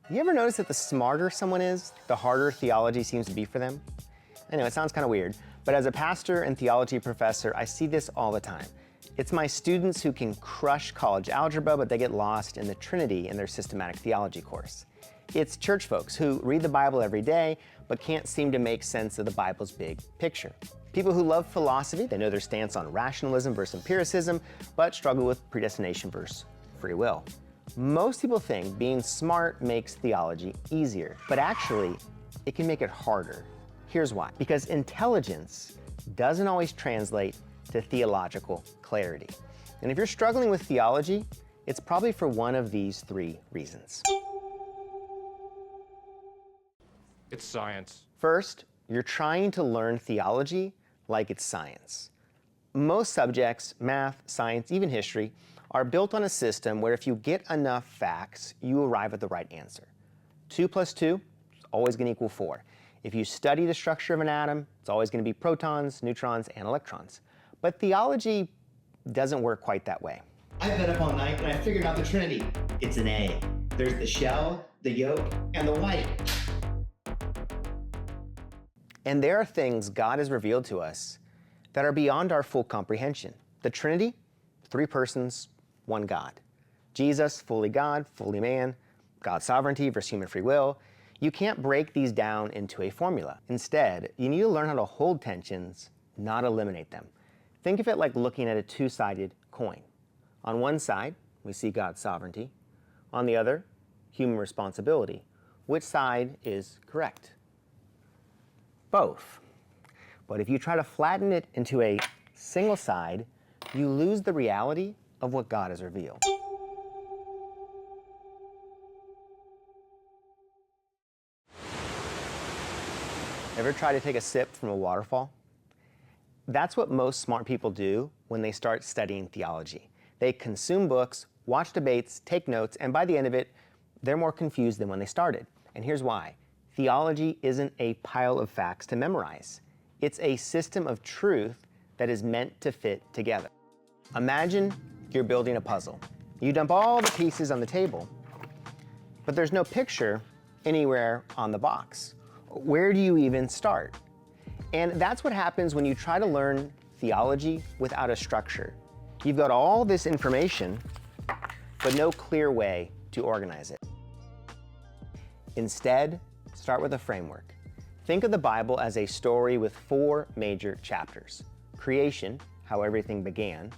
You ever notice that the smarter someone is, the harder theology seems to be for them? I know it sounds kind of weird, but as a pastor and theology professor, I see this all the time. It's my students who can crush college algebra, but they get lost in the Trinity in their systematic theology course. It's church folks who read the Bible every day, but can't seem to make sense of the Bible's big picture. People who love philosophy, they know their stance on rationalism versus empiricism, but struggle with predestination versus free will. Most people think being smart makes theology easier, but actually, it can make it harder. Here's why. Because intelligence doesn't always translate to theological clarity. And if you're struggling with theology, it's probably for one of these three reasons. It's science. First, you're trying to learn theology like it's science. Most subjects, math, science, even history, are built on a system where if you get enough facts, you arrive at the right answer. 2 + 2 is always going to equal 4. If you study the structure of an atom, it's always going to be protons, neutrons, and electrons. But theology doesn't work quite that way. I've been up all night and I figured out the Trinity. It's an A. There's the shell, the yolk, and the white. And there are things God has revealed to us that are beyond our full comprehension. The Trinity, 3 persons, 1 God. Jesus, fully God, fully man, God's sovereignty versus human free will. You can't break these down into a formula. Instead, you need to learn how to hold tensions, not eliminate them. Think of it like looking at a two-sided coin. On one side, we see God's sovereignty. On the other, human responsibility. Which side is correct? Both. But if you try to flatten it into a single side, you lose the reality of what God has revealed. Ever try to take a sip from a waterfall? That's what most smart people do when they start studying theology. They consume books, watch debates, take notes, and by the end of it, they're more confused than when they started. And here's why. Theology isn't a pile of facts to memorize. It's a system of truth that is meant to fit together. Imagine you're building a puzzle. You dump all the pieces on the table, but there's no picture anywhere on the box. Where do you even start? And that's what happens when you try to learn theology without a structure. You've got all this information, but no clear way to organize it. Instead, start with a framework. Think of the Bible as a story with 4 major chapters. Creation, how everything began.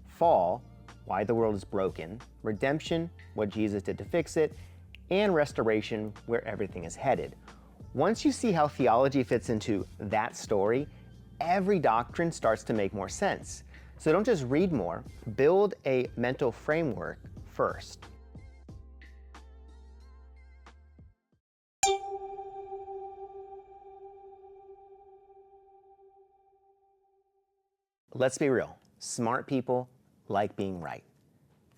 Fall, why the world is broken. Redemption, what Jesus did to fix it. And restoration, where everything is headed. Once you see how theology fits into that story, every doctrine starts to make more sense. So don't just read more, build a mental framework first. Let's be real, smart people like being right,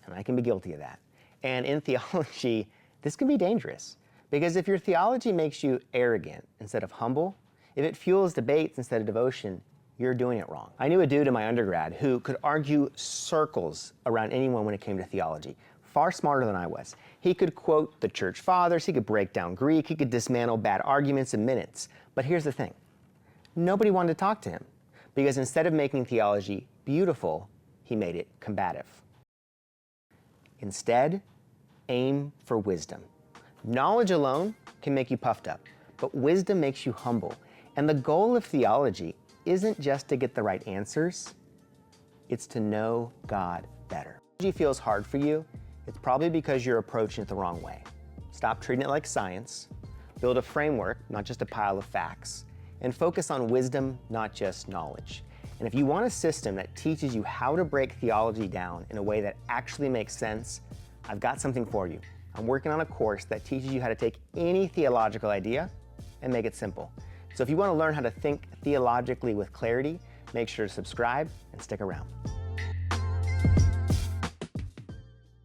and I can be guilty of that. And in theology, this can be dangerous, because if your theology makes you arrogant instead of humble, if it fuels debates instead of devotion, you're doing it wrong. I knew a dude in my undergrad who could argue circles around anyone when it came to theology, far smarter than I was. He could quote the church fathers, he could break down Greek, he could dismantle bad arguments in minutes. But here's the thing, nobody wanted to talk to him, because instead of making theology beautiful, he made it combative. Instead, aim for wisdom. Knowledge alone can make you puffed up, but wisdom makes you humble. And the goal of theology isn't just to get the right answers, it's to know God better. If theology feels hard for you, it's probably because you're approaching it the wrong way. Stop treating it like science, build a framework, not just a pile of facts, and focus on wisdom, not just knowledge. And if you want a system that teaches you how to break theology down in a way that actually makes sense, I've got something for you. I'm working on a course that teaches you how to take any theological idea and make it simple. So if you want to learn how to think theologically with clarity, make sure to subscribe and stick around.